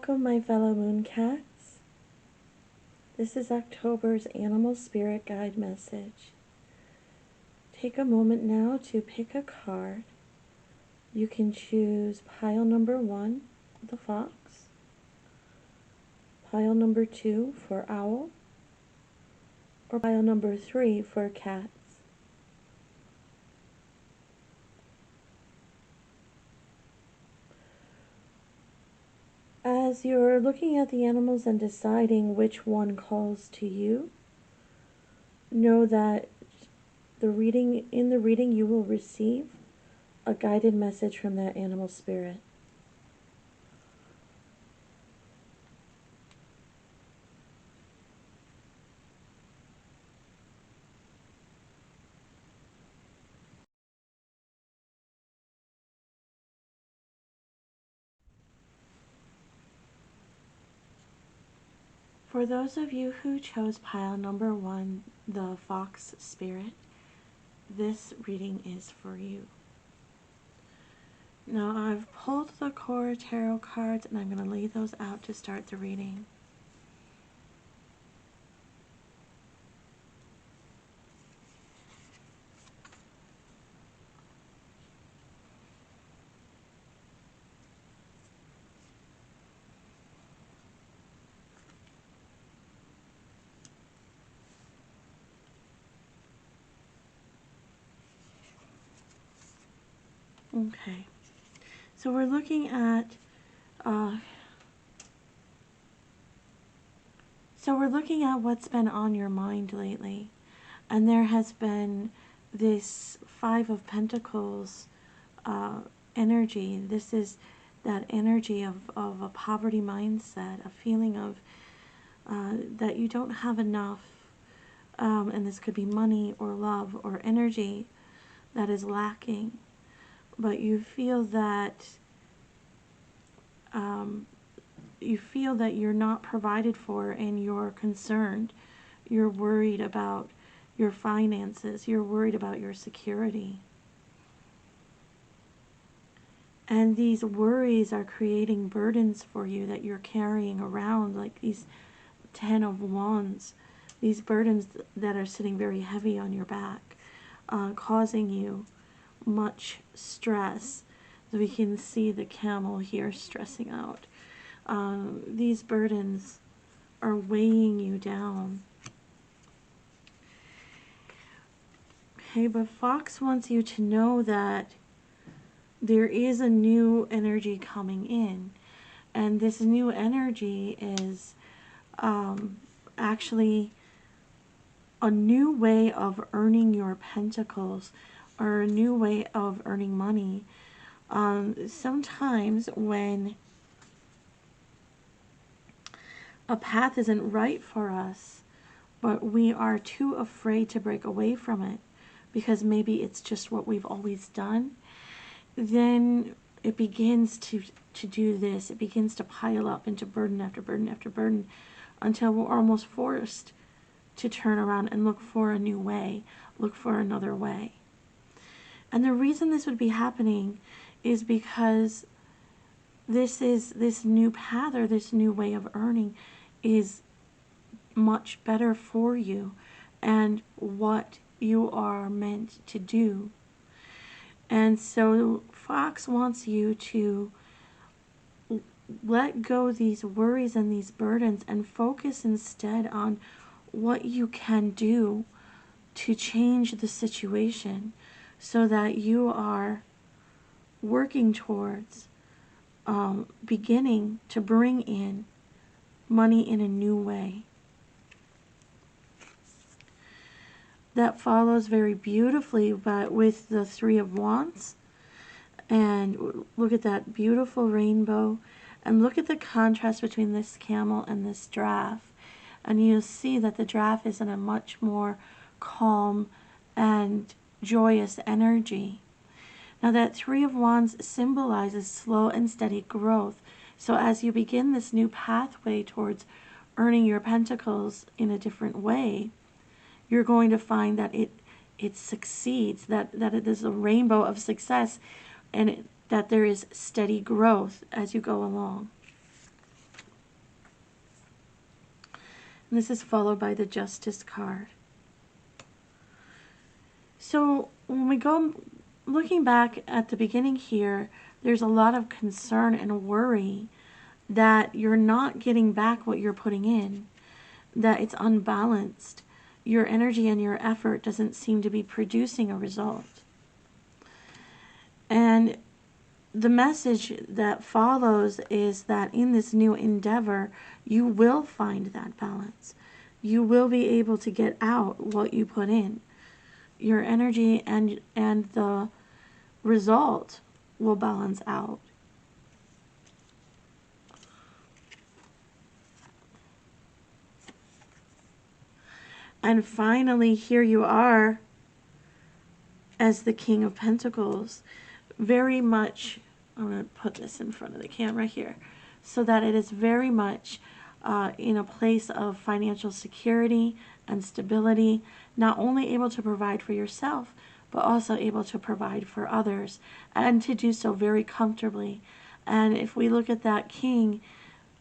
Welcome, my fellow moon cats. This is October's Animal Spirit Guide message. Take a moment now to pick a card. You can choose pile number 1, the fox, pile number 2 for owl, or pile number 3 for cats. As you're looking at the animals and deciding which one calls to you, know that in the reading you will receive a guided message from that animal spirit. For those of you who chose pile number 1, the fox spirit, this reading is for you. Now I've pulled the core tarot cards and I'm going to lay those out to start the reading. Okay, so we're looking at what's been on your mind lately, and there has been this Five of Pentacles energy. This is that energy of a poverty mindset, a feeling of that you don't have enough, and this could be money or love or energy that is lacking. But you feel that you're not provided for, and you're concerned. You're worried about your finances. You're worried about your security. And these worries are creating burdens for you that you're carrying around, like these 10 of Wands. These burdens that are sitting very heavy on your back, causing you much stress. We can see the camel here stressing out. These burdens are weighing you down. Okay, but Fox wants you to know that there is a new energy coming in, and this new energy is actually a new way of earning your pentacles, or a new way of earning money. Sometimes when a path isn't right for us, but we are too afraid to break away from it because maybe it's just what we've always done, then it begins to do this. It begins to pile up into burden after burden after burden until we're almost forced to turn around and look for a new way, look for another way. And the reason this would be happening is because this new path, or this new way of earning, is much better for you and what you are meant to do. And so Fox wants you to let go these worries and these burdens and focus instead on what you can do to change the situation, so that you are working towards beginning to bring in money in a new way. That follows very beautifully but with the Three of Wands. And look at that beautiful rainbow, and look at the contrast between this camel and this giraffe, and you'll see that the giraffe is in a much more calm and joyous energy. Now that Three of Wands symbolizes slow and steady growth. So as you begin this new pathway towards earning your pentacles in a different way, you're going to find that it succeeds, that it is a rainbow of success, and that there is steady growth as you go along. And this is followed by the Justice card. So when we go looking back at the beginning here, there's a lot of concern and worry that you're not getting back what you're putting in, that it's unbalanced. Your energy and your effort doesn't seem to be producing a result. And the message that follows is that in this new endeavor, you will find that balance. You will be able to get out what you put in. Your energy and the result will balance out. And finally, here you are as the King of Pentacles. Very much, I'm going to put this in front of the camera here, so that it is very much in a place of financial security and stability, not only able to provide for yourself, but also able to provide for others, and to do so very comfortably. And if we look at that king,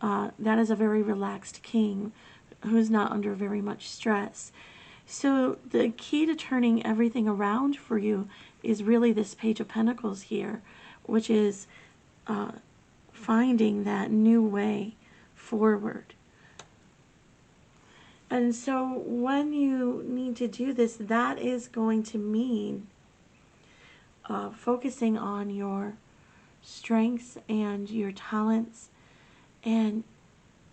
that is a very relaxed king who's not under very much stress. So the key to turning everything around for you is really this Page of Pentacles here, which is finding that new way forward. And so when you need to do this, that is going to mean focusing on your strengths and your talents, and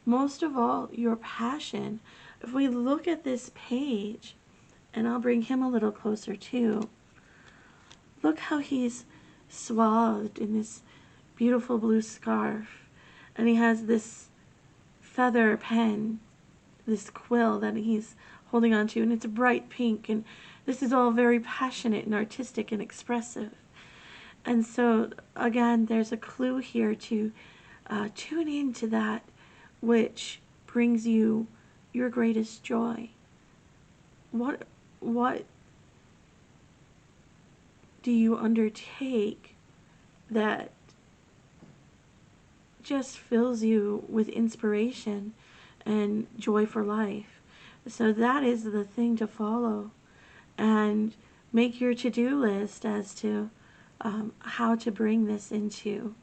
most of all, your passion. If we look at this page, and I'll bring him a little closer too, look how he's swathed in this beautiful blue scarf, and he has this feather pen, this quill that he's holding on to, and it's bright pink, and this is all very passionate and artistic and expressive. And so again, there's a clue here to tune into that which brings you your greatest joy. What do you undertake that just fills you with inspiration and joy for life? So that is the thing to follow, and make your to-do list as to how to bring this into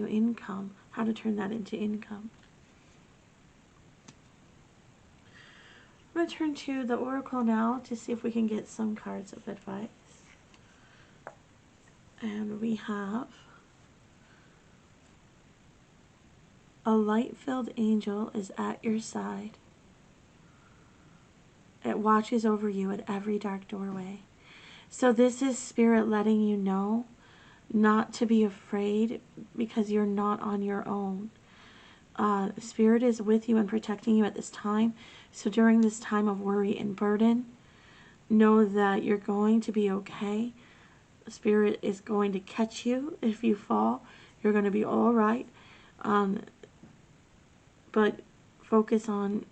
income, how to turn that into income. I'm going to turn to the Oracle now to see if we can get some cards of advice. And we have a light-filled angel is at your side. It watches over you at every dark doorway. So this is Spirit letting you know not to be afraid, because you're not on your own. Spirit is with you and protecting you at this time. So during this time of worry and burden, know that you're going to be okay. Spirit is going to catch you if you fall. You're going to be all right. But focus on,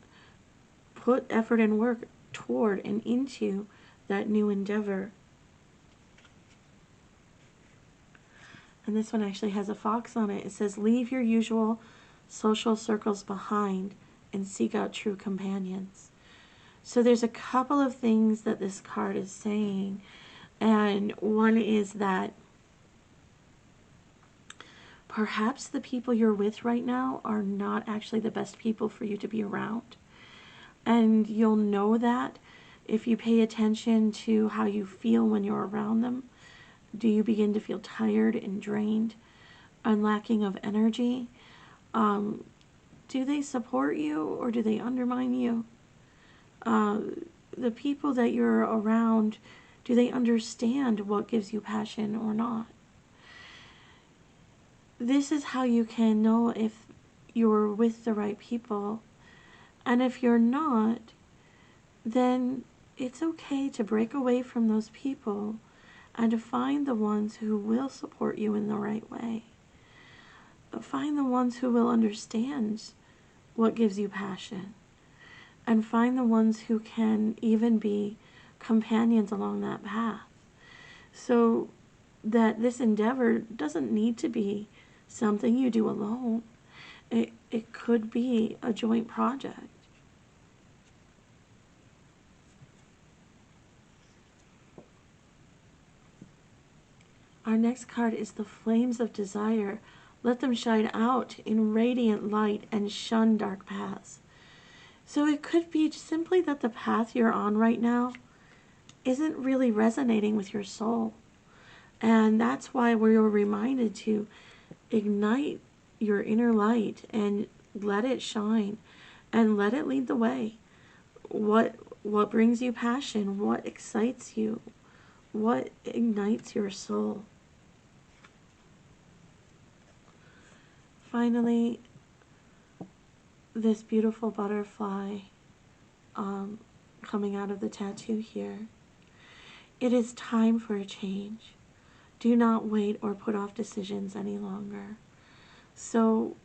put effort and work toward and into that new endeavor. And this one actually has a fox on it. It says, leave your usual social circles behind and seek out true companions. So there's a couple of things that this card is saying. And one is that perhaps the people you're with right now are not actually the best people for you to be around. And you'll know that if you pay attention to how you feel when you're around them. Do you begin to feel tired and drained and lacking of energy? Do they support you or do they undermine you? The people that you're around, do they understand what gives you passion or not? This is how you can know if you're with the right people. And if you're not, then it's okay to break away from those people and to find the ones who will support you in the right way. Find the ones who will understand what gives you passion. And find the ones who can even be companions along that path. So that this endeavor doesn't need to be something you do alone. It could be a joint project. Our next card is the Flames of Desire. Let them shine out in radiant light and shun dark paths. So it could be simply that the path you're on right now isn't really resonating with your soul. And that's why we're reminded to ignite your inner light and let it shine and let it lead the way. What brings you passion? What excites you? What ignites your soul? Finally, this beautiful butterfly coming out of the tattoo here. It is time for a change. Do not wait or put off decisions any longer. So,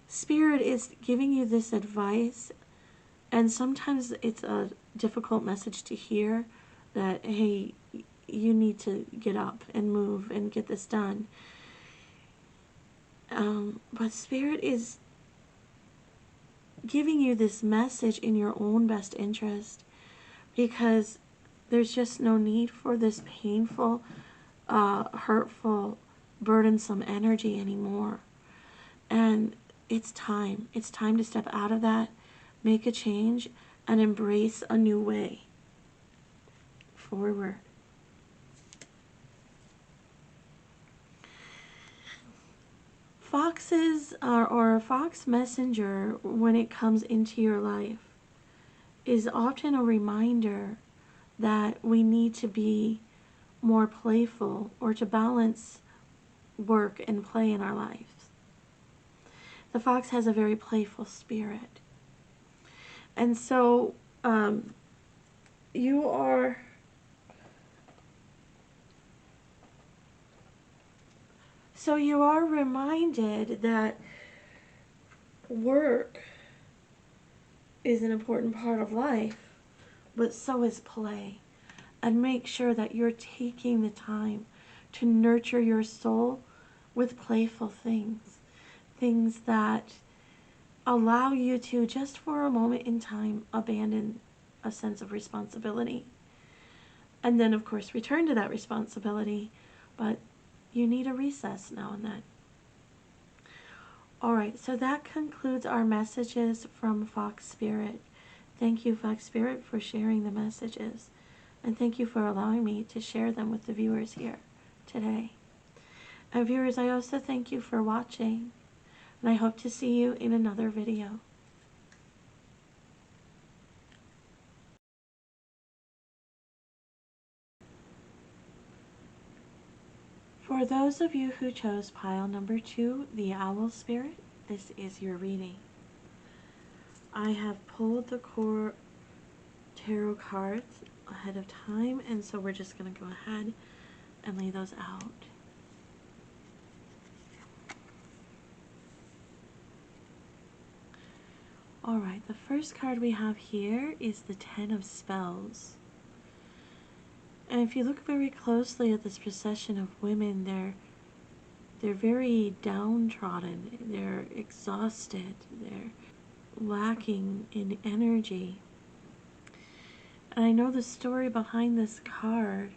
Spirit is giving you this advice, and sometimes it's a difficult message to hear that, hey, you need to get up and move and get this done. But Spirit is giving you this message in your own best interest, because there's just no need for this painful, hurtful, burdensome energy anymore. And it's time. It's time to step out of that, make a change, and embrace a new way forward. Foxes or a fox messenger, when it comes into your life, is often a reminder that we need to be more playful or to balance work and play in our lives. The fox has a very playful spirit. And so you are reminded that work is an important part of life, but so is play. And make sure that you're taking the time to nurture your soul with playful things. Things that allow you to, just for a moment in time, abandon a sense of responsibility. And then, of course, return to that responsibility. But you need a recess now and then. Alright, so that concludes our messages from Fox Spirit. Thank you, Fox Spirit, for sharing the messages. And thank you for allowing me to share them with the viewers here today. And viewers, I also thank you for watching. And I hope to see you in another video. For those of you who chose pile number 2, the Owl Spirit, this is your reading. I have pulled the core tarot cards ahead of time, and so we're just going to go ahead and lay those out. Alright, the first card we have here is the Ten of Spells. And if you look very closely at this procession of women, they're very downtrodden, they're exhausted, they're lacking in energy. And I know the story behind this card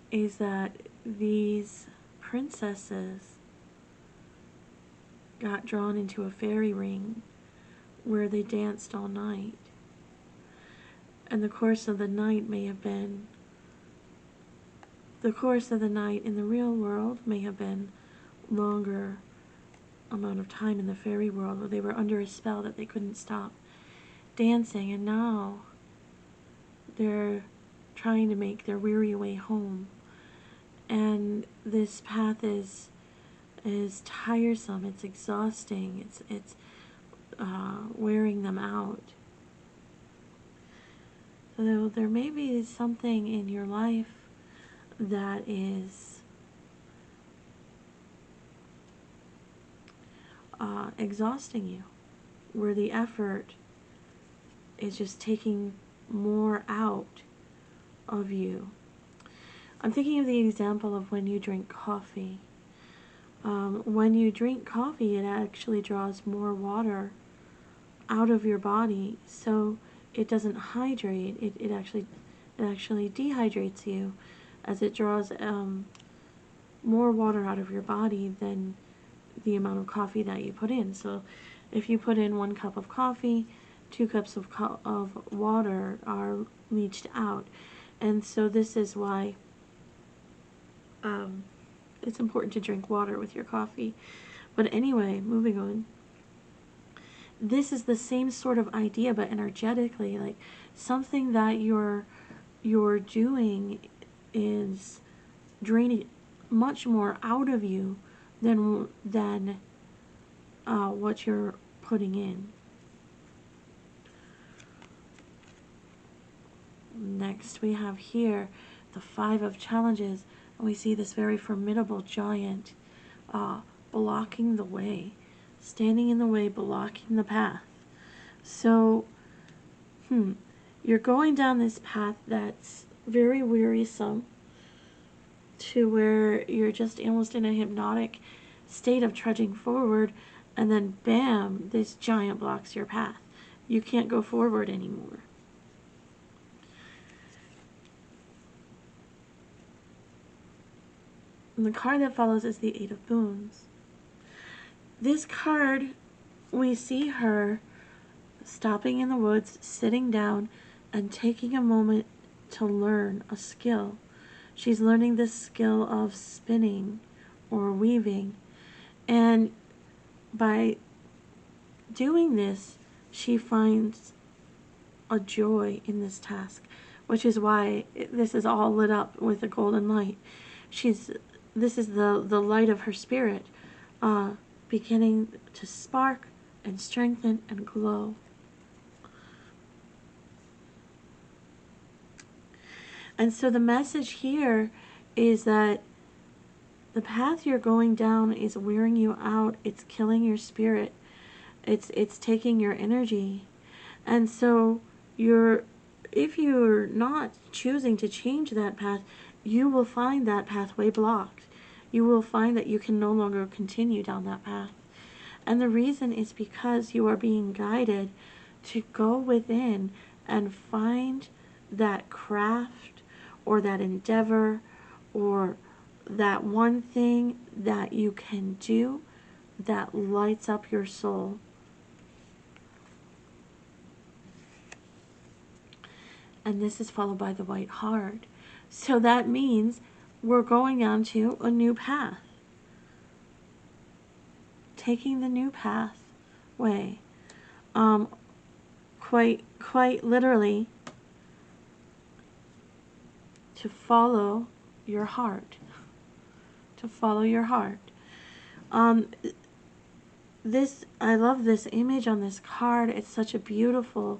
is that these princesses got drawn into a fairy ring where they danced all night. And the course of the night may have been, the course of the night in the real world may have been longer amount of time in the fairy world, where they were under a spell that they couldn't stop dancing, and now they're trying to make their weary way home. And this path is tiresome, it's exhausting, it's wearing them out. So there may be something in your life that is exhausting you, where the effort is just taking more out of you. I'm thinking of the example of when you drink coffee. When you drink coffee, it actually draws more water out of your body, so it doesn't hydrate. It actually dehydrates you, as it draws more water out of your body than the amount of coffee that you put in. So if you put in 1 cup of coffee, 2 cups of water are leached out. And so this is why it's important to drink water with your coffee. But anyway, moving on. This is the same sort of idea, but energetically, like something that you're doing is draining much more out of you than what you're putting in. Next, we have here the 5 of challenges, and we see this very formidable giant blocking the way, standing in the way, blocking the path. So, you're going down this path that's very wearisome, to where you're just almost in a hypnotic state of trudging forward, and then bam, this giant blocks your path. You can't go forward anymore. And the card that follows is the 8 of Boons. This card, we see her stopping in the woods, sitting down, and taking a moment to learn a skill. She's learning this skill of spinning or weaving. And by doing this, she finds a joy in this task, which is why this is all lit up with a golden light. This is the light of her spirit, beginning to spark and strengthen and glow. And so the message here is that the path you're going down is wearing you out. It's killing your spirit. It's taking your energy. And so if you're not choosing to change that path, you will find that pathway blocked. You will find that you can no longer continue down that path. And the reason is because you are being guided to go within and find that craft or that endeavor or that one thing that you can do that lights up your soul. And this is followed by the white heart. So that means we're going on to a new path. Taking the new pathway. Quite literally, to follow your heart. To follow your heart. I love this image on this card. It's such a beautiful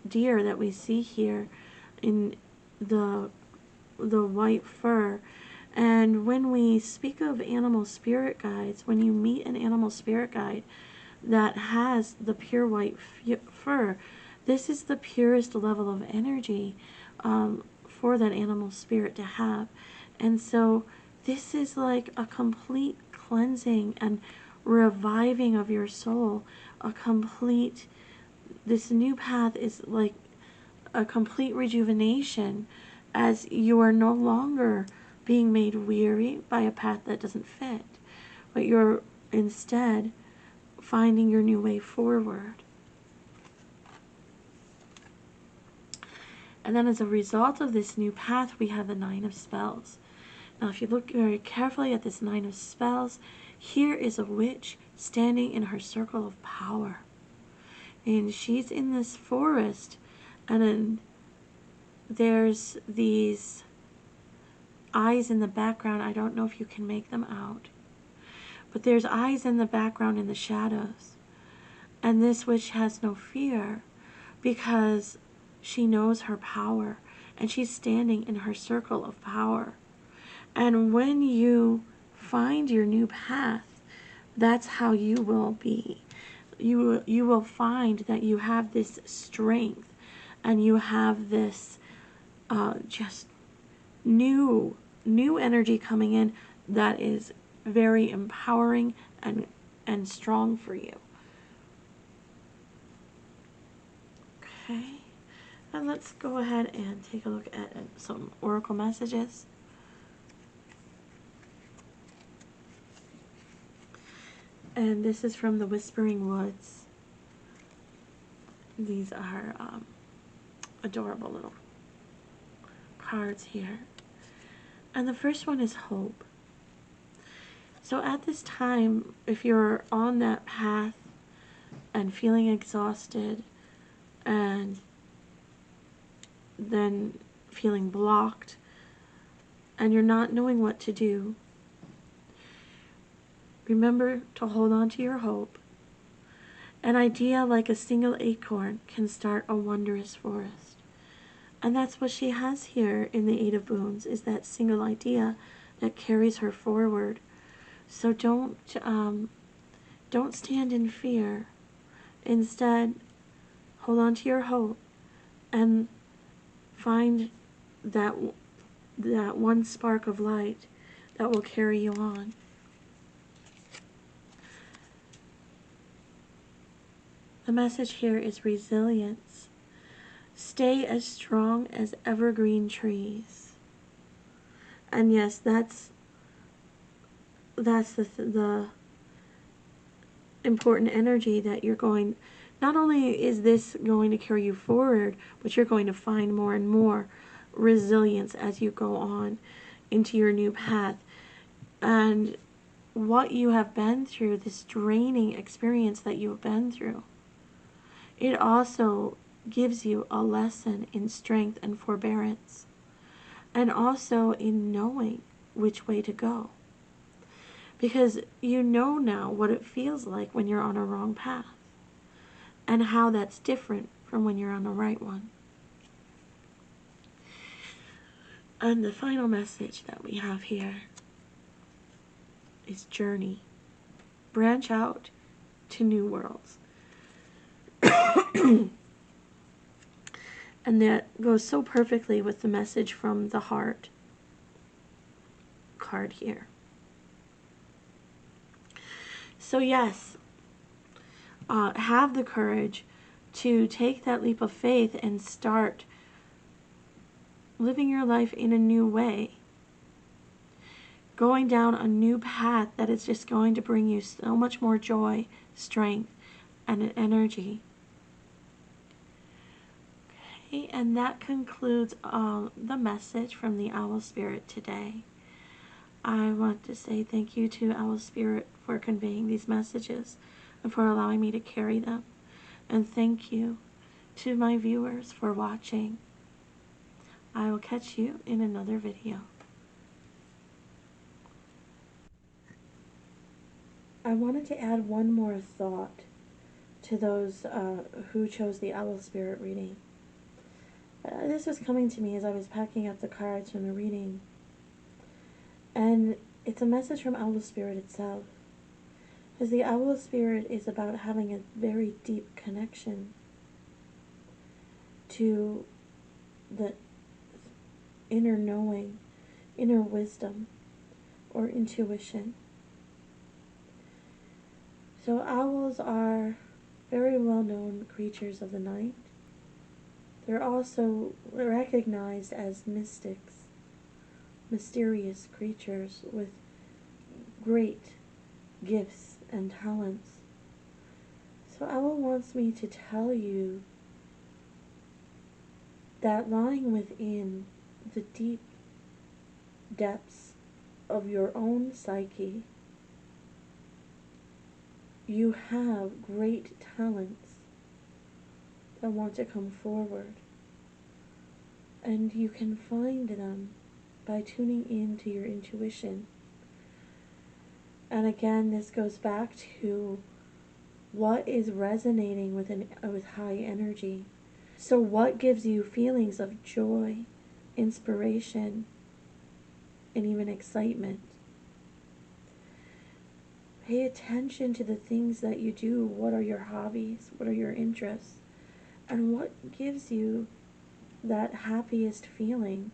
deer that we see here in the white fur. And when we speak of animal spirit guides, when you meet an animal spirit guide that has the pure white fur, this is the purest level of energy for that animal spirit to have. And so this is like a complete cleansing and reviving of your soul. This new path is like a complete rejuvenation, as you are no longer being made weary by a path that doesn't fit, but you're instead finding your new way forward. And then as a result of this new path, we have the 9 of Spells. Now, if you look very carefully at this 9 of Spells, here is a witch standing in her circle of power. And she's in this forest, and then there's these eyes in the background. I don't know if you can make them out, but there's eyes in the background in the shadows. And this witch has no fear because she knows her power, and she's standing in her circle of power. And when you find your new path, that's how you will be. You will find that you have this strength, and you have this just new energy coming in that is very empowering and strong for you. Okay, and let's go ahead and take a look at some oracle messages. And this is from the Whispering Woods. These are adorable little cards here. And the first one is hope. So at this time, if you're on that path and feeling exhausted and then feeling blocked and you're not knowing what to do, remember to hold on to your hope. An idea like a single acorn can start a wondrous forest. And that's what she has here in the Eight of Boons, is that single idea that carries her forward. So don't stand in fear. Instead, hold on to your hope and find that one spark of light that will carry you on. The message here is resilience. Stay as strong as evergreen trees. And yes, that's the important energy that you're going. Not only is this going to carry you forward, but you're going to find more and more resilience as you go on into your new path. And what you have been through, this draining experience that you have been through, it also gives you a lesson in strength and forbearance, and also in knowing which way to go. Because you know now what it feels like when you're on a wrong path, and how that's different from when you're on the right one. And the final message that we have here is journey. Branch out to new worlds. And that goes so perfectly with the message from the heart card here. So yes, have the courage to take that leap of faith and start living your life in a new way. Going down a new path that is just going to bring you so much more joy, strength, and energy. Okay, and that concludes the message from the Owl Spirit today. I want to say thank you to Owl Spirit for conveying these messages and for allowing me to carry them. And thank you to my viewers for watching. I will catch you in another video. I wanted to add one more thought to those who chose the Owl Spirit reading. This was coming to me as I was packing up the cards from the reading. And it's a message from Owl Spirit itself. Because the Owl Spirit is about having a very deep connection to the inner knowing, inner wisdom, or intuition. So owls are very well-known creatures of the night. They're also recognized as mystics, mysterious creatures with great gifts and talents. So Owl wants me to tell you that lying within the deep depths of your own psyche, you have great talents that want to come forward, and you can find them by tuning in to your intuition. And again, this goes back to what is resonating with high energy. So what gives you feelings of joy, inspiration, and even excitement? Pay attention to the things that you do. What are your hobbies? What are your interests? And what gives you that happiest feeling?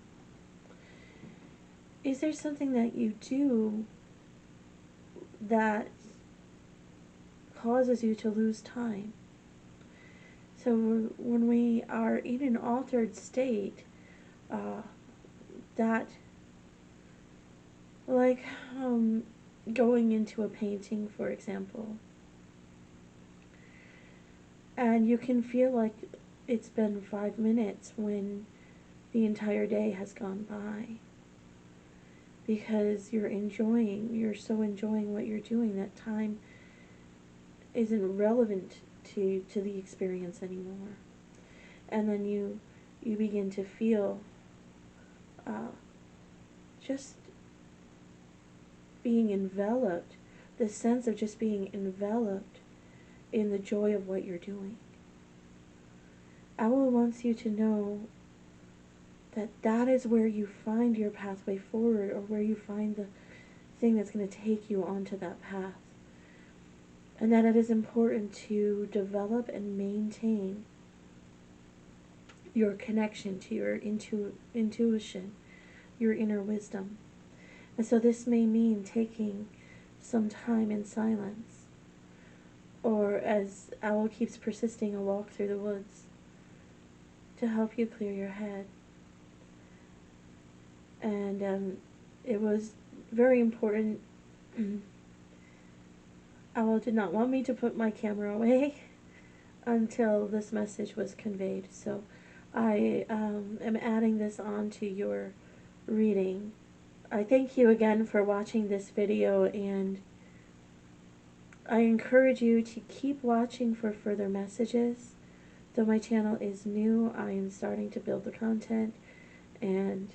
is there something that you do that causes you to lose time? So when we are in an altered state, that, like, going into a painting, for example, and you can feel like it's been 5 minutes when the entire day has gone by, because you're so enjoying what you're doing that time isn't relevant to the experience anymore. And then you begin to feel just being enveloped, the sense of just being enveloped in the joy of what you're doing. Owl wants you to know that that is where you find your pathway forward, or where you find the thing that's going to take you onto that path. And that it is important to develop and maintain your connection to your intuition, your inner wisdom. And so this may mean taking some time in silence, or, as Owl keeps persisting, a walk through the woods to help you clear your head. And it was very important. Owl did not want me to put my camera away until this message was conveyed. So I am adding this on to your reading. I thank you again for watching this video, and I encourage you to keep watching for further messages. Though my channel is new, I am starting to build the content, and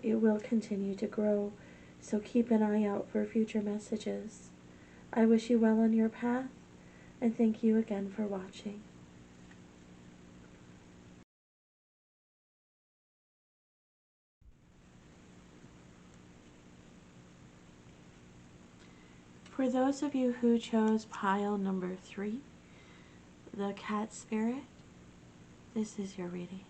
it will continue to grow. So keep an eye out for future messages. I wish you well on your path, and thank you again for watching. For those of you who chose pile number 3, the cat spirit, this is your reading.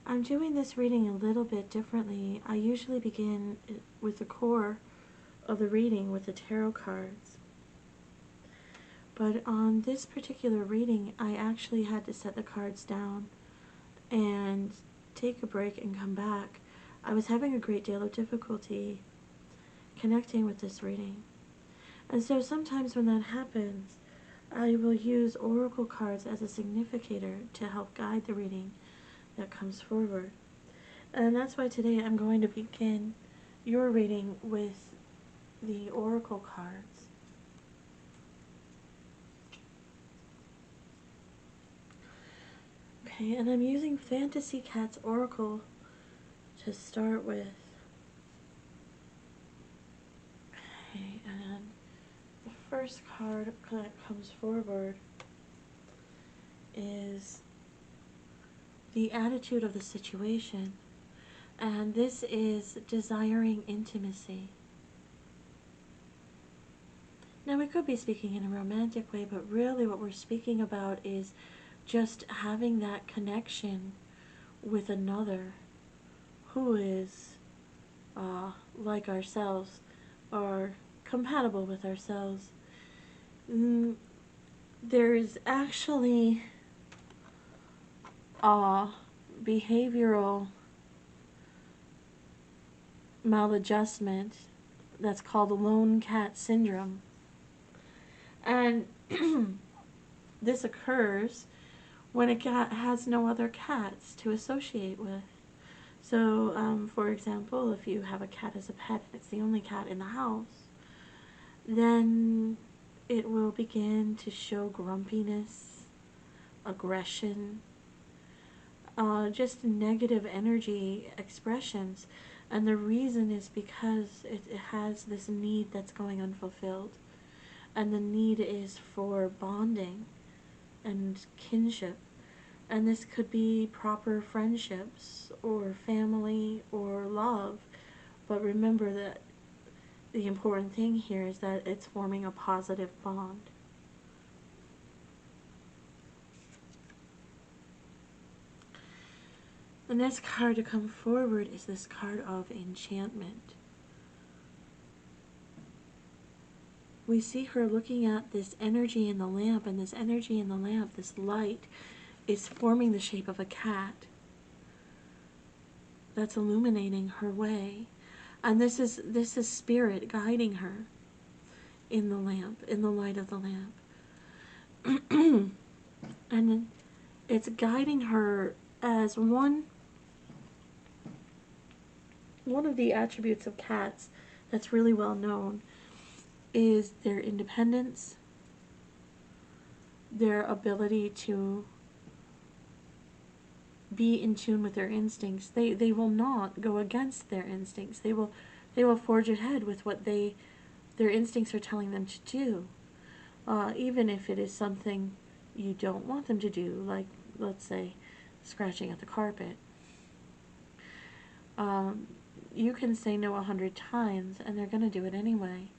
I'm doing this reading a little bit differently. I usually begin with the core of the reading with the tarot cards. But on this particular reading, I actually had to set the cards down and take a break and come back. I was having a great deal of difficulty connecting with this reading. And so sometimes when that happens, I will use oracle cards as a significator to help guide the reading that comes forward. And that's why today I'm going to begin your reading with the oracle cards. Okay, and I'm using Fantasy Cat's Oracle to start with. Okay, and the first card that comes forward is the attitude of the situation, and this is desiring intimacy. Now, we could be speaking in a romantic way, but really what we're speaking about is just having that connection with another who is like ourselves, or compatible with ourselves. There's actually behavioral maladjustment that's called lone cat syndrome. And this occurs when a cat has no other cats to associate with. So, for example, if you have a cat as a pet and it's the only cat in the house, then it will begin to show grumpiness, aggression, just negative energy expressions. And the reason is because it has this need that's going unfulfilled. And the need is for bonding and kinship. And this could be proper friendships or family or love. But remember that the important thing here is that it's forming a positive bond. The next card to come forward is this card of Enchantment. We see her looking at this energy in the lamp, and this energy in the lamp, this light, is forming the shape of a cat that's illuminating her way. And this is spirit guiding her in the lamp, in the light of the lamp. And it's guiding her as one of the attributes of cats that's really well known is their independence, their ability to be in tune with their instincts. They will not go against their instincts. They will forge ahead with what their instincts are telling them to do, even if it is something you don't want them to do, like, let's say, scratching at the carpet. You can say no 100 times, and they're going to do it anyway,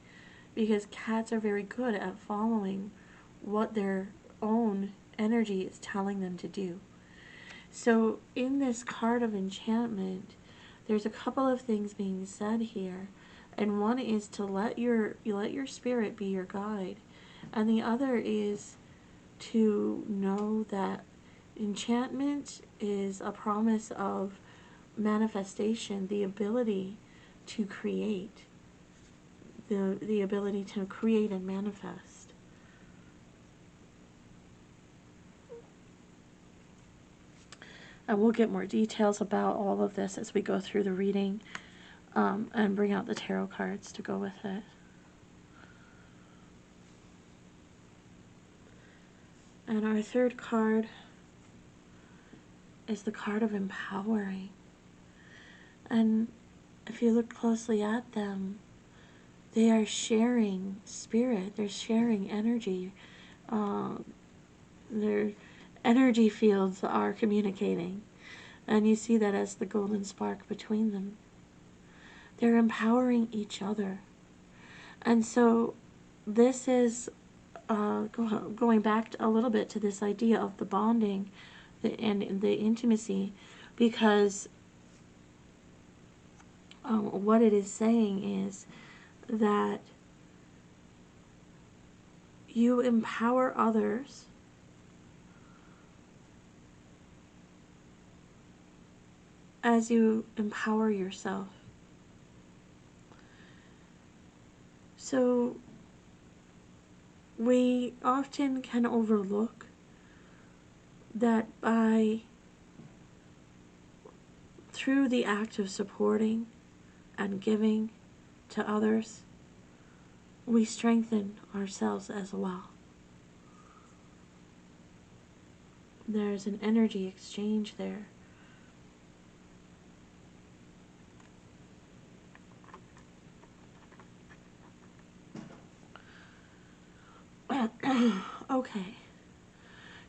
because cats are very good at following what their own energy is telling them to do. So in this card of Enchantment, there's a couple of things being said here, and one is to let your spirit be your guide, and the other is to know that enchantment is a promise of manifestation, the ability to create, the ability to create and manifest. And we'll get more details about all of this as we go through the reading, and bring out the tarot cards to go with it. And our third card is the card of Empowering. And if you look closely at them, they are sharing spirit, they're sharing energy. Their energy fields are communicating. And you see that as the golden spark between them. They're empowering each other. And so this is going back a little bit to this idea of the bonding and the intimacy, because what it is saying is that you empower others as you empower yourself. So we often can overlook that through the act of supporting and giving to others, we strengthen ourselves as well. There's an energy exchange there. Okay,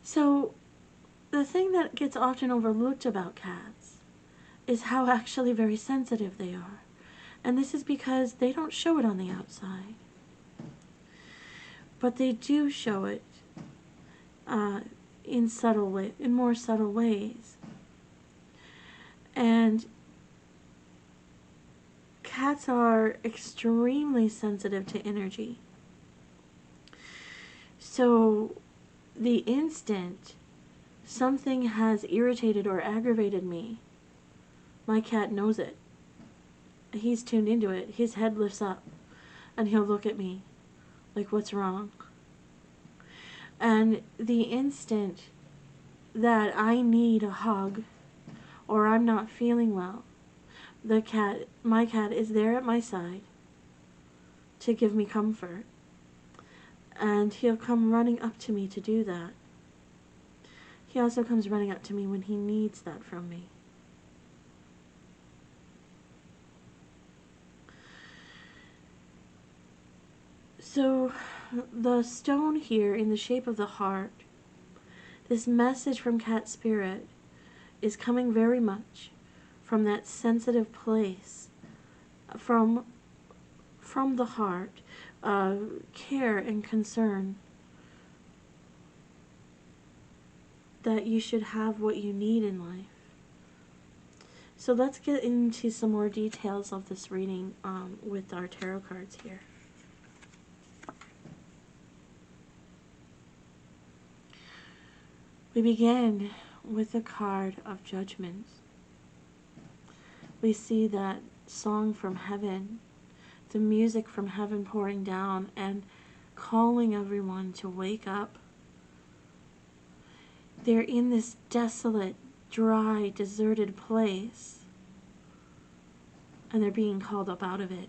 so the thing that gets often overlooked about cats is how actually very sensitive they are. And this is because they don't show it on the outside. But they do show it in more subtle ways. And cats are extremely sensitive to energy. So the instant something has irritated or aggravated me, my cat knows it. He's tuned into it. His head lifts up and he'll look at me like, what's wrong? And the instant that I need a hug or I'm not feeling well, my cat is there at my side to give me comfort. And he'll come running up to me to do that. He also comes running up to me when he needs that from me. So the stone here in the shape of the heart, this message from Cat Spirit is coming very much from that sensitive place, from the heart, care and concern that you should have what you need in life. So let's get into some more details of this reading with our tarot cards here. We begin with the card of Judgment. We see that song from heaven, the music from heaven pouring down and calling everyone to wake up. They're in this desolate, dry, deserted place, and they're being called up out of it.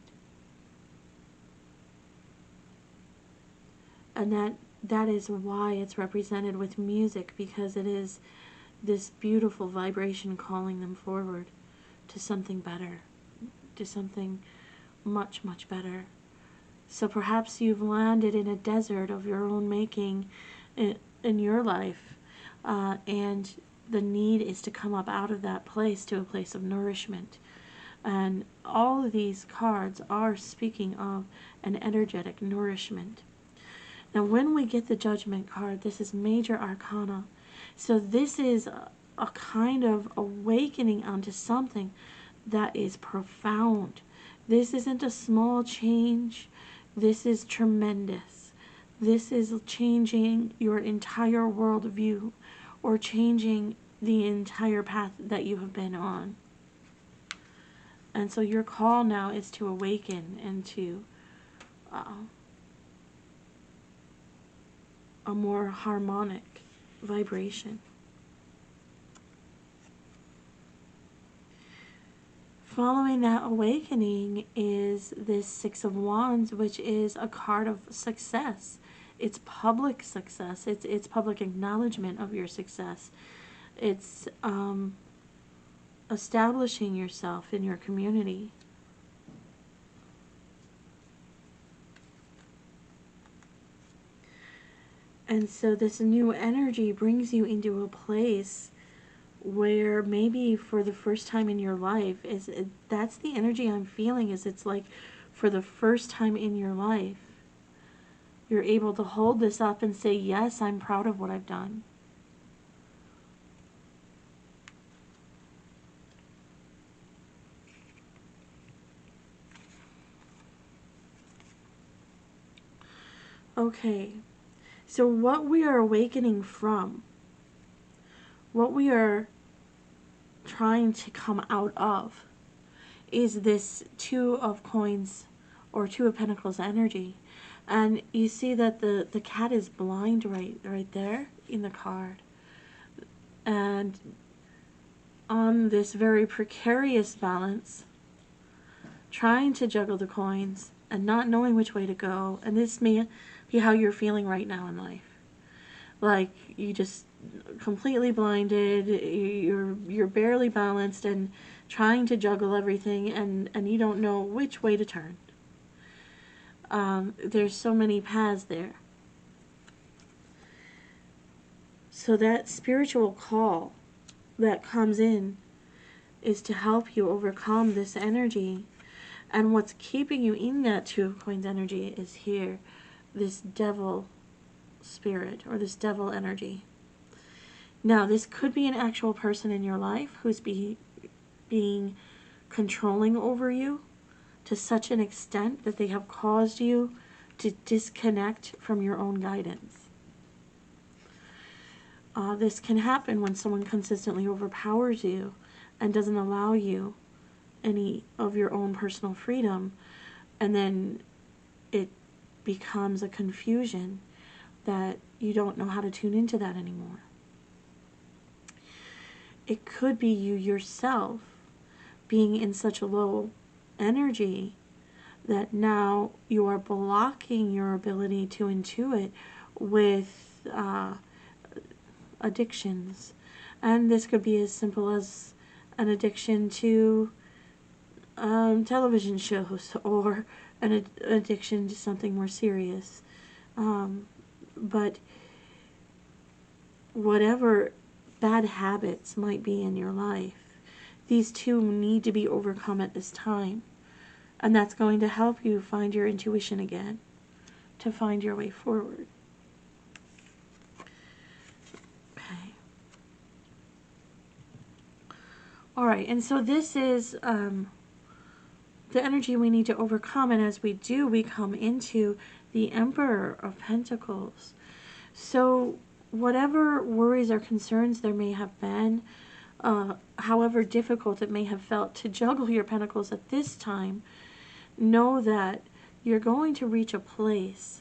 And that is why it's represented with music, because it is this beautiful vibration calling them forward to something better, to something much, much better. So perhaps you've landed in a desert of your own making in your life, and the need is to come up out of that place to a place of nourishment. And all of these cards are speaking of an energetic nourishment. Now when we get the Judgment card, this is Major Arcana. So this is a kind of awakening onto something that is profound. This isn't a small change. This is tremendous. This is changing your entire worldview, or changing the entire path that you have been on. And so your call now is to awaken into a more harmonic vibration. Following that awakening is this Six of Wands, which is a card of success. It's public success. It's public acknowledgement of your success. It's establishing yourself in your community. And so this new energy brings you into a place where maybe for the first time in your life, that's the energy I'm feeling, is it's like for the first time in your life, you're able to hold this up and say, yes, I'm proud of what I've done. Okay, so what we are awakening from, what we are trying to come out of, is this Two of Coins or Two of Pentacles energy. And you see that the cat is blind right there in the card. And on this very precarious balance, trying to juggle the coins and not knowing which way to go. And this may be how you're feeling right now in life. Like you just completely blinded, you're barely balanced and trying to juggle everything, and you don't know which way to turn. There's so many paths there. So that spiritual call that comes in is to help you overcome this energy. And what's keeping you in that Two of Coins energy is here, this devil spirit, or this devil energy. Now, this could be an actual person in your life who's being controlling over you to such an extent that they have caused you to disconnect from your own guidance. This can happen when someone consistently overpowers you and doesn't allow you any of your own personal freedom, and then it becomes a confusion that you don't know how to tune into that anymore. It could be you yourself being in such a low energy that now you are blocking your ability to intuit with addictions. And this could be as simple as an addiction to television shows, or an addiction to something more serious. But whatever bad habits might be in your life, these two need to be overcome at this time. And that's going to help you find your intuition again, to find your way forward. Okay. All right, and so this is the energy we need to overcome, and as we do, we come into the Emperor of Pentacles. So whatever worries or concerns there may have been, however difficult it may have felt to juggle your pentacles at this time, know that you're going to reach a place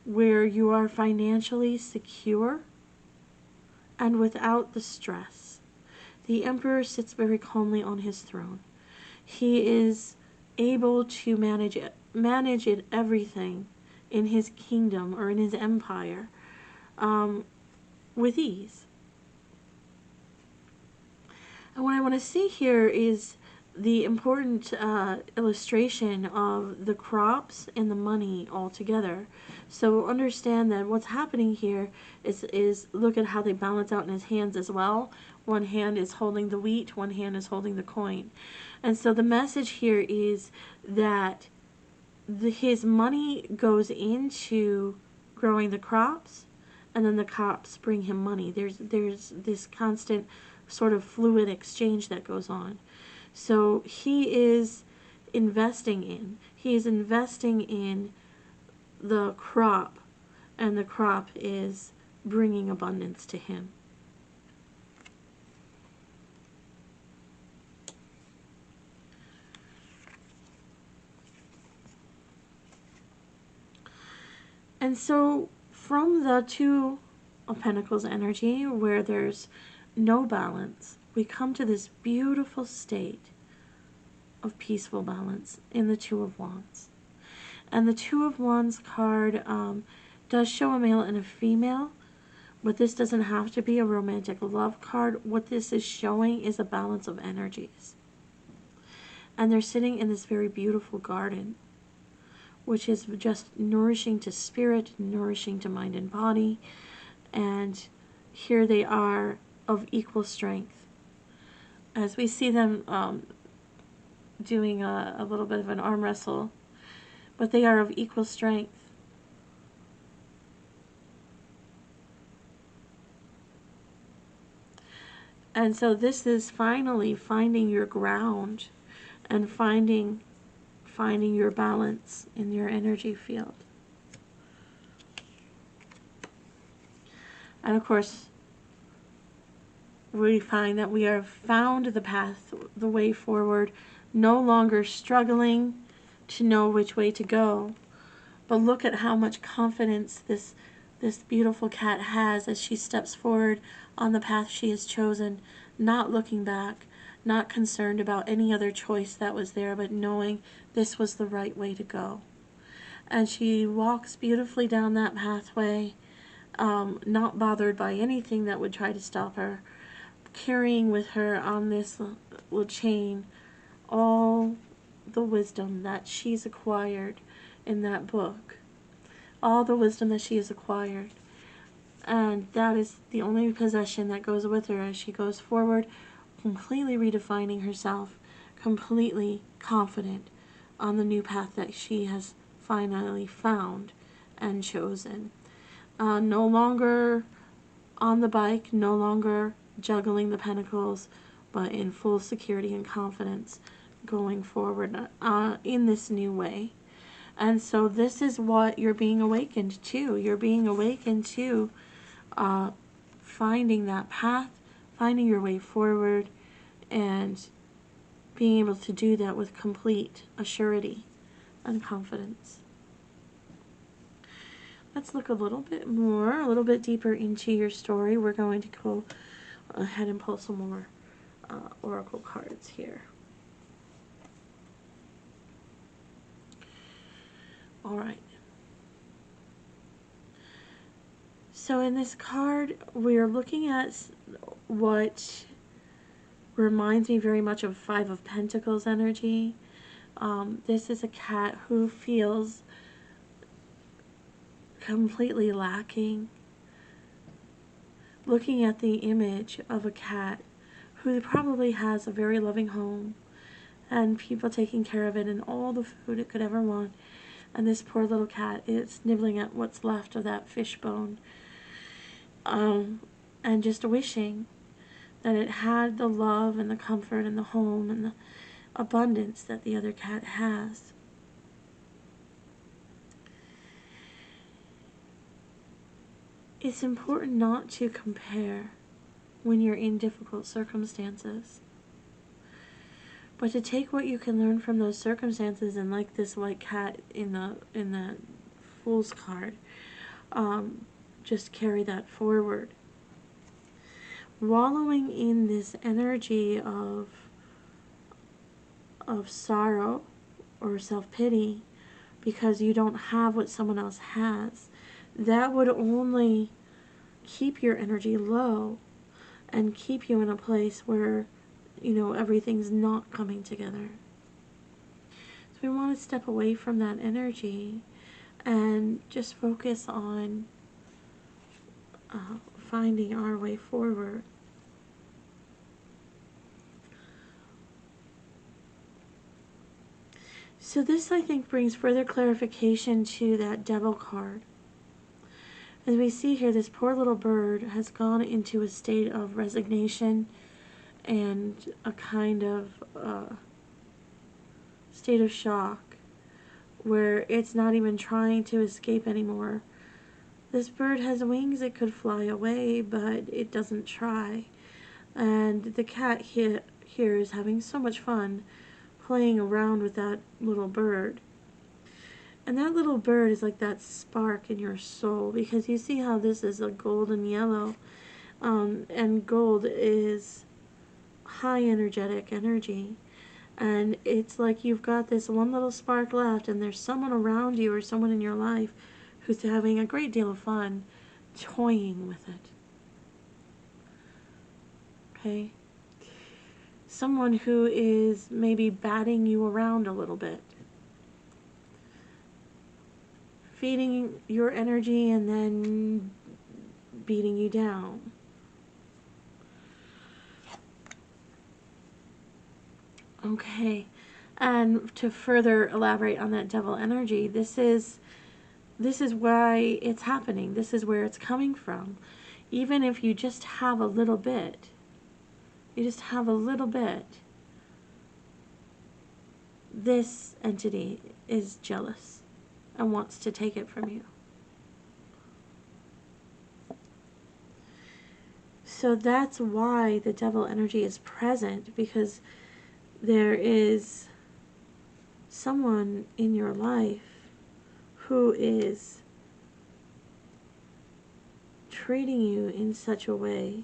where you are financially secure and without the stress. The Emperor sits very calmly on his throne. He is able to manage everything in his kingdom or in his empire with ease. And what I want to see here is the important illustration of the crops and the money all together. So understand that what's happening here is look at how they balance out in his hands as well. One hand is holding the wheat, one hand is holding the coin. And so the message here is that his money goes into growing the crops, and then the crops bring him money. There's this constant sort of fluid exchange that goes on. So he is investing in the crop, and the crop is bringing abundance to him. And so from the Two of Pentacles energy, where there's no balance, we come to this beautiful state of peaceful balance in the Two of Wands. And the Two of Wands card does show a male and a female, but this doesn't have to be a romantic love card. What this is showing is a balance of energies. And they're sitting in this very beautiful garden, which is just nourishing to spirit, nourishing to mind and body. And here they are of equal strength. As we see them doing a little bit of an arm wrestle, but they are of equal strength. And so this is finally finding your ground and finding your balance in your energy field. And of course, we find that we have found the path, the way forward, no longer struggling to know which way to go. But look at how much confidence this beautiful cat has as she steps forward on the path she has chosen, not looking back, not concerned about any other choice that was there, but knowing this was the right way to go. And she walks beautifully down that pathway, not bothered by anything that would try to stop her, carrying with her on this little chain all the wisdom that she's acquired in that book, all the wisdom that she has acquired. And that is the only possession that goes with her as she goes forward, completely redefining herself, completely confident on the new path that she has finally found and chosen. No longer on the bike, no longer juggling the pentacles, but in full security and confidence going forward in this new way. And so this is what you're being awakened to. You're being awakened to finding that path, finding your way forward, and being able to do that with complete assurity and confidence. Let's look a little bit more, a little bit deeper into your story. We're going to go ahead and pull some more oracle cards here. All right. So in this card, we're looking at what reminds me very much of Five of Pentacles energy. This is a cat who feels completely lacking. Looking at the image of a cat who probably has a very loving home and people taking care of it and all the food it could ever want. And this poor little cat is nibbling at what's left of that fish bone. And just wishing that it had the love and the comfort and the home and the abundance that the other cat has. It's important not to compare when you're in difficult circumstances, but to take what you can learn from those circumstances, and like this white cat in the Fool's card, just carry that forward. Wallowing in this energy of sorrow or self-pity because you don't have what someone else has, that would only keep your energy low and keep you in a place where, everything's not coming together. So we want to step away from that energy and just focus on finding our way forward. So this, I think, brings further clarification to that Devil card. As we see here, this poor little bird has gone into a state of resignation and a kind of state of shock where it's not even trying to escape anymore. This bird has wings, it could fly away, but it doesn't try. And the cat here is having so much fun playing around with that little bird. And that little bird is like that spark in your soul, because you see how this is a golden yellow, and gold is high energetic energy. And it's like you've got this one little spark left, and there's someone around you or someone in your life who's having a great deal of fun toying with it. Okay? Someone who is maybe batting you around a little bit, feeding your energy and then beating you down. Okay, and to further elaborate on that devil energy, this is why it's happening. This is where it's coming from. Even if you just have a little bit, this entity is jealous and wants to take it from you. So that's why the devil energy is present, because there is someone in your life who is treating you in such a way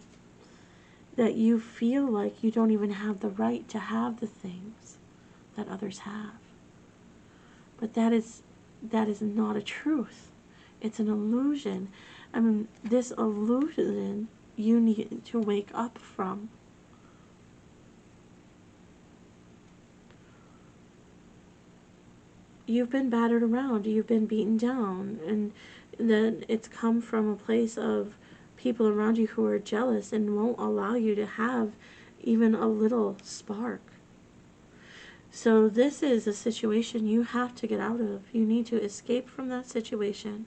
that you feel like you don't even have the right to have the things that others have. But that is not a truth. It's an illusion. I mean, this illusion you need to wake up from. You've been battered around, you've been beaten down, and then it's come from a place of people around you who are jealous and won't allow you to have even a little spark. So this is a situation you have to get out of. You need to escape from that situation.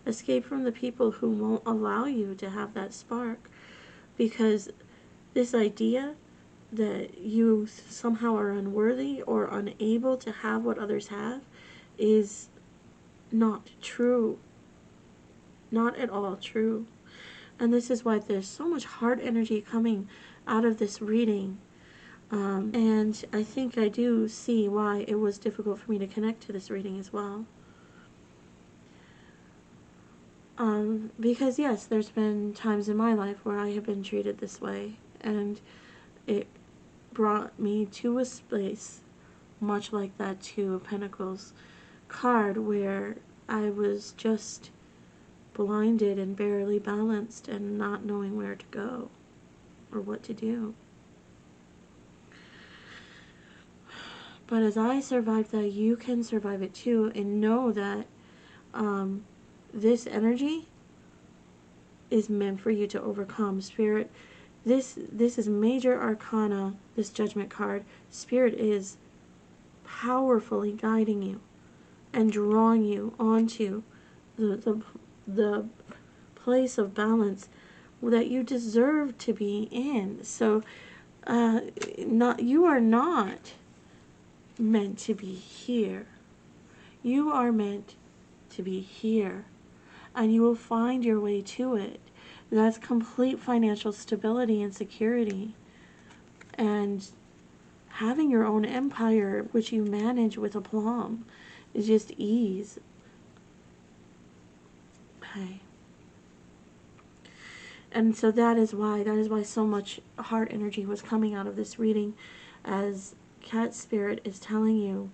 Escape from the people who won't allow you to have that spark. Because this idea that you somehow are unworthy or unable to have what others have is not true. Not at all true. And this is why there's so much heart energy coming out of this reading. And I think I do see why it was difficult for me to connect to this reading as well. Because yes, there's been times in my life where I have been treated this way, and it brought me to a space much like that Two of Pentacles card, where I was just blinded and barely balanced and not knowing where to go or what to do. But as I survived that, you can survive it too, and know that this energy is meant for you to overcome. Spirit, this is major arcana, this Judgment card. Spirit is powerfully guiding you and drawing you onto the place of balance that you deserve to be in. So you are not meant to be here. You are meant to be here, and you will find your way to it. That's complete financial stability and security, and having your own empire, which you manage with aplomb, is just ease. Okay. And so that is why so much heart energy was coming out of this reading, as Cat Spirit is telling you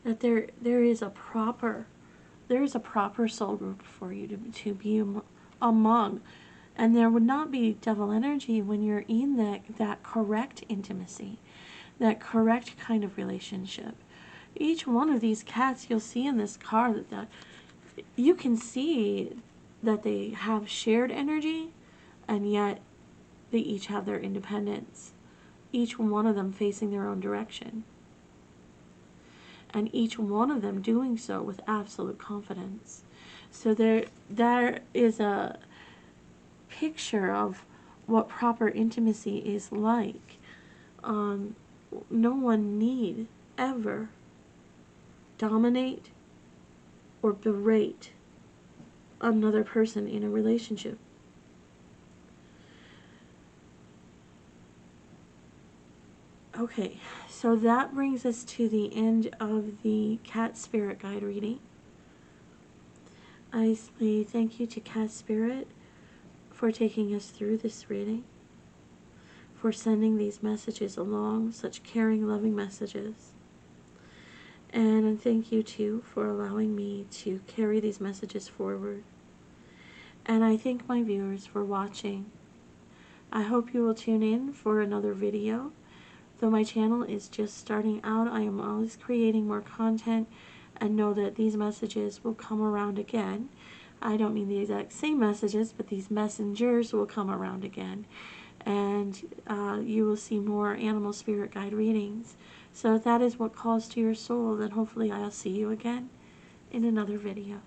that there is a proper soul group for you to be among, and there would not be devil energy when you're in that correct intimacy, that correct kind of relationship. Each one of these cats, you'll see in this card that you can see that they have shared energy, and yet they each have their independence, each one of them facing their own direction, and each one of them doing so with absolute confidence. So there is a picture of what proper intimacy is like. No one need ever dominate or berate another person in a relationship. Okay, so that brings us to the end of the Cat Spirit Guide reading. I say thank you to Cat Spirit for taking us through this reading, for sending these messages along, such caring, loving messages. And thank you too for allowing me to carry these messages forward. And I thank my viewers for watching. I hope you will tune in for another video. Though my channel is just starting out, I am always creating more content, and know that these messages will come around again. I don't mean the exact same messages, but these messengers will come around again. And you will see more animal spirit guide readings. So if that is what calls to your soul, then hopefully I'll see you again in another video.